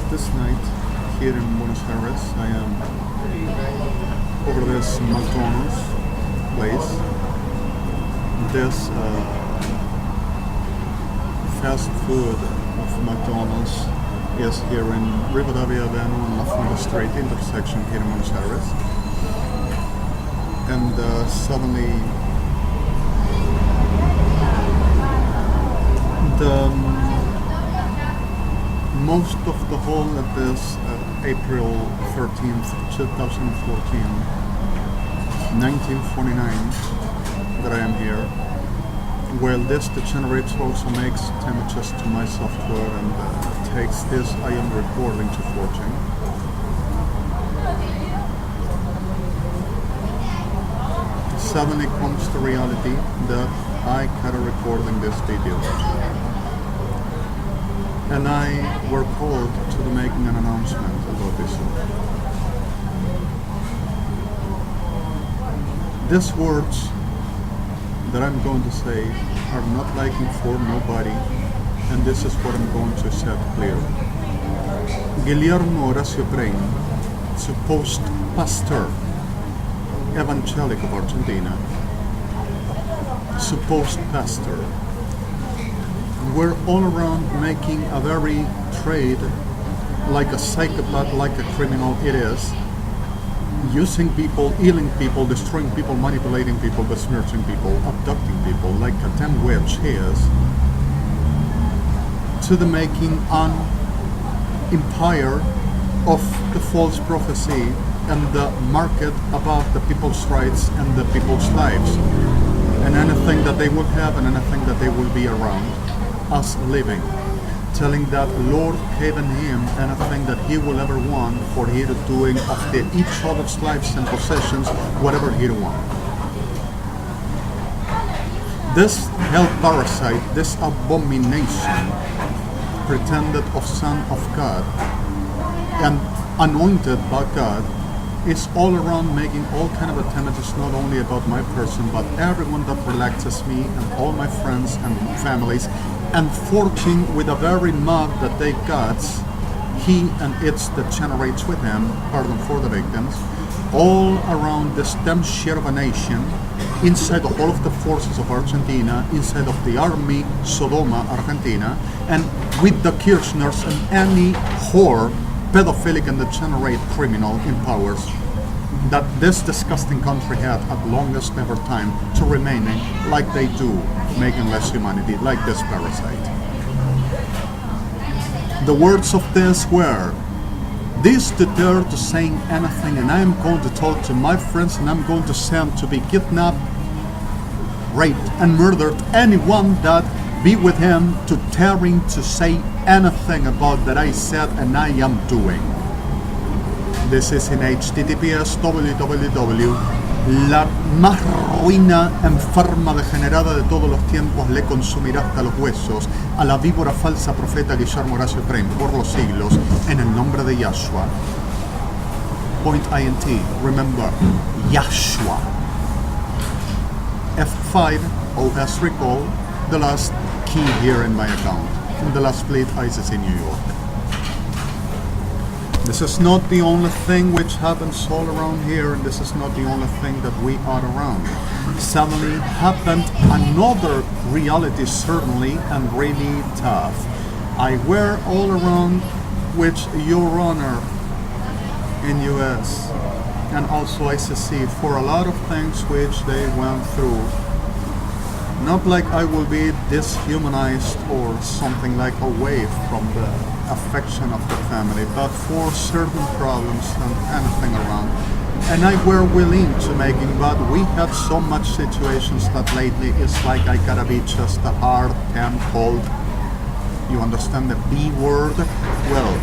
this night here in Buenos Aires. I am over this McDonald's place. This fast food of McDonald's is here in Rivadavia Avenue and La Fuente Street intersection here in Buenos Aires. And suddenly most of the whole of this April 13th, 2014, 1949 that I am here. Well, this degenerate also makes damages to my software and takes this I am recording to forging. Suddenly comes the reality that I gotta recording this video. And I were called to the making an announcement about this. These words that I'm going to say are not liking for nobody, and this is what I'm going to set clear. Guillermo Horacio Prein, supposed pastor, evangelic of Argentina, supposed pastor, we're all around making a very trade like a psychopath, like a criminal it is, using people, healing people, destroying people, manipulating people, besmirching people, abducting people like a damn witch he is, to the making an empire of the false prophecy and the market above the people's rights and the people's lives, and anything that they will have and anything that they will be around us living, telling that Lord given him anything that he will ever want for he to doing of each other's lives and possessions whatever he want. This hell parasite, this abomination, pretended of Son of God and anointed by God, is all around making all kind of attempts, not only about my person but everyone that relaxes me and all my friends and families, and forging with a very mug that they got, he and its degenerates with him, pardon for the victims, all around this damn shit of a nation, inside of all of the forces of Argentina, inside of the army Sodoma Argentina, and with the Kirchners and any whore, pedophilic and degenerate criminal in powers that this disgusting country had at longest ever time to remaining like they do, making less humanity, like this parasite. The words of this were, this deterred to saying anything, and I am going to talk to my friends and I'm going to send to be kidnapped, raped and murdered anyone that be with him to daring to say anything about that I said and I am doing. This is in https www. La más ruina, enferma, degenerada de todos los tiempos le consumirá hasta los huesos a la víbora falsa profeta Guillermo Horacio Prein por los siglos en el nombre de Yahshua. Point INT, remember, Yahshua. F5 OS recall, the last key here in my account, in the last BLYTT ISIS in New York. This is not the only thing which happens all around here, and this is not the only thing that we are around. Suddenly happened another reality, certainly, and really tough. I were all around which Your Honor in US and also ICC for a lot of things which they went through. Not like I will be dishumanized or something like away from the affection of the family, but for certain problems and anything around. And I were willing to making, but we had so much situations that lately it's like I gotta be just a hard and cold. You understand the B word? Well,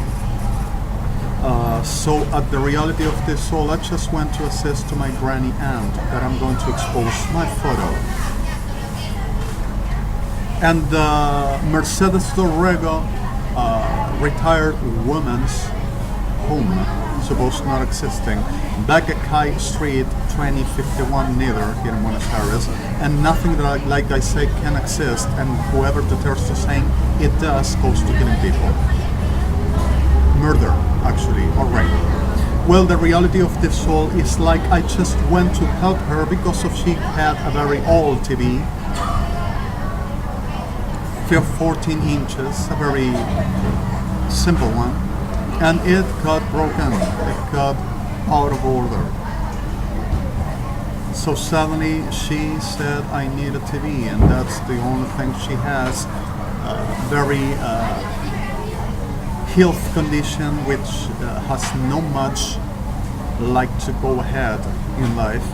so at the reality of this all, I just went to assist to my granny aunt that I'm going to expose my photo. And Mercedes Dorrego, retired woman's home, supposed not existing, back at Kai Street 2051 neither here in Buenos Aires, and nothing that like I say can exist, and whoever dares to saying it does goes to killing people. murder, actually, or rape. Well, the reality of this soul is like I just went to help her because of she had a very old TV, 14 inches, a very simple one, and it got broken, it got out of order. So suddenly she said, I need a TV, and that's the only thing she has. Very health condition which has no much like to go ahead in life.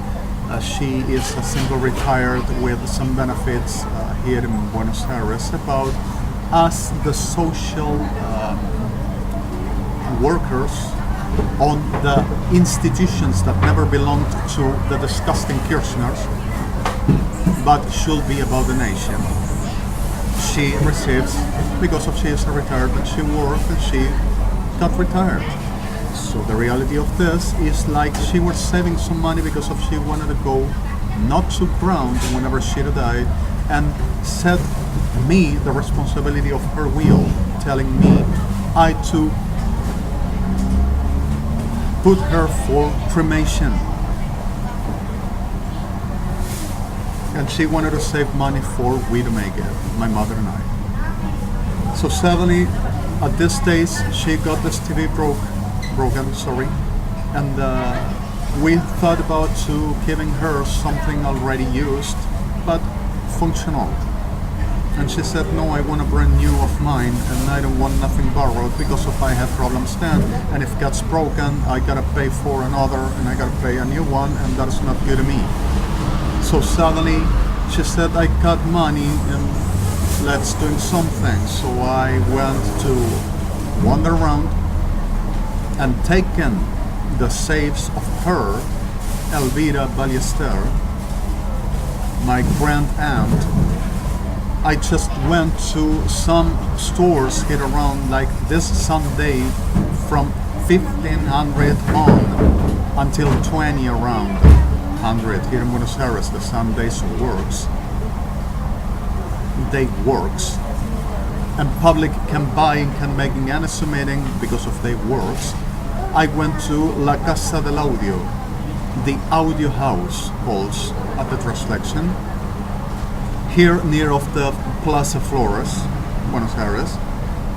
She is a single retired with some benefits here in Buenos Aires about us, the social workers on the institutions that never belonged to the disgusting Kirchners, but should be about the nation. She receives, because of she is a retired, and she worked and she got retired. So the reality of this is like she was saving some money because of she wanted to go not to ground whenever she died, and set me the responsibility of her will, telling me I to put her for cremation. And she wanted to save money for we to make it, my mother and I. So suddenly, at this stage, she got this TV broken, sorry, and we thought about to giving her something already used, but functional. And she said, no, I want a brand new of mine, and I don't want nothing borrowed because if I have problems then, and if it gets broken, I gotta pay for another, and I gotta pay a new one, and that's not good to me. So suddenly, she said, I got money, and let's do something. So I went to wander around, and taken the safes of her, Elvira Ballester, my grand aunt. I just went to some stores here around, like this Sunday from 1500 on until 20 around 100 here in Buenos Aires. The Sundays works. They works. And public can buy and can make any submitting because of they works. I went to La Casa del Audio, the audio house calls at the translation, here near of the Plaza Flores, Buenos Aires,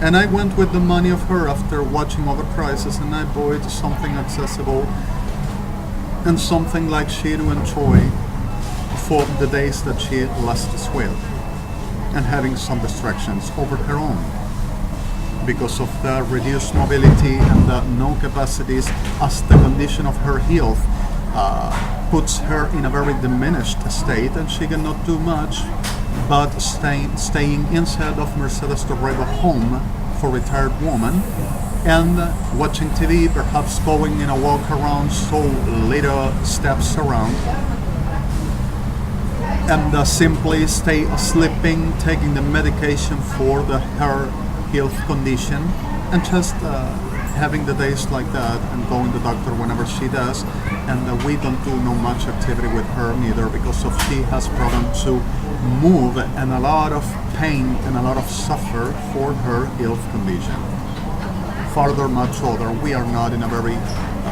and I went with the money of her after watching other prices, and I bought something accessible and something like she to enjoy for the days that she lost us with, and having some distractions over her own because of the reduced mobility and the no capacities, as the condition of her health puts her in a very diminished state, and she cannot do much but staying inside of Mercedes Torrego home for retired woman, and watching TV, perhaps going in a walk around, so little steps around, and simply stay sleeping, taking the medication for her health condition, and just having the days like that, and going to the doctor whenever she does. And we don't do no much activity with her neither, because of she has problem to move, and a lot of pain and a lot of suffer for her health condition. Further much other, we are not in a very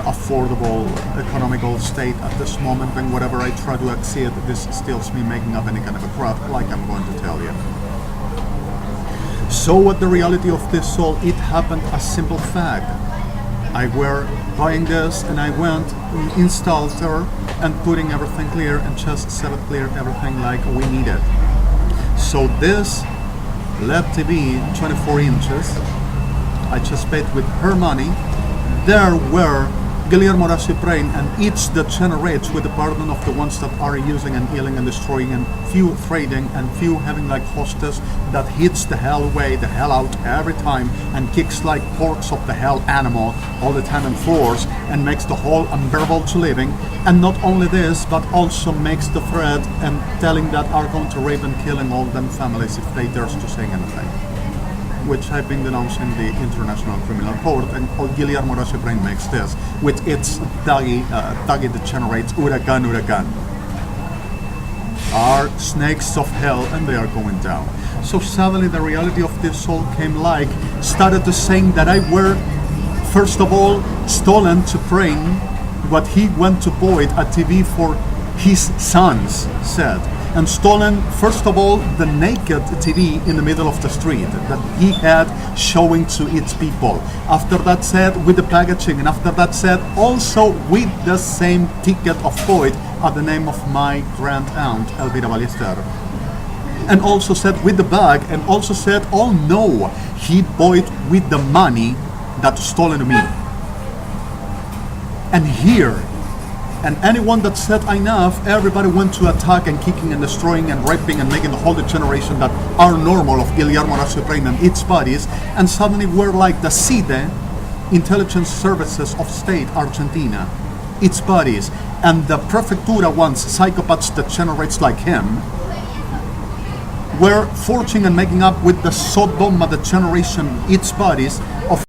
affordable economical state at this moment, and whatever I try to exceed, this steals me making up any kind of a crap, like I'm going to tell you. So what the reality of this soul, it happened a simple fact. I were buying this, and I went, installed her, and putting everything clear, and just set it clear, everything like we needed. So this LED TV, 24 inches, I just paid with her money. There were Guillermo Horacio Brain, and each that generates with the pardon of the ones that are using and healing and destroying, and few trading, and few having like hostess that hits the hell way, the hell out every time, and kicks like porks of the hell animal all the time and floors, and makes the whole unbearable to living. And not only this, but also makes the threat and telling that are going to rape and killing all them families if they dare to say anything, which I've been denouncing the International Criminal Court, and Guillermo Horacio Brain makes this, with its doggy that generates Huracan. Are snakes of hell, and they are going down. So suddenly the reality of this soul came like, started to saying that I were first of all, stolen to praying what he went to void a TV for his sons said, and stolen first of all the naked TV in the middle of the street that he had showing to its people. After that said with the packaging, and after that said also with the same ticket of void at the name of my grand aunt Elvira Ballester, and also said with the bag, and also said, oh no, he bought with the money that stolen to me. And here, and anyone that said enough, everybody went to attack and kicking and destroying and raping and making the whole degeneration that are normal of Guillermo Horacio Reina and its buddies, and suddenly we're like the CIDE, Intelligence Services of State Argentina, its buddies, and the Prefectura wants psychopaths that generates like him, were forging and making up with the Sodoma, the generation, its buddies, of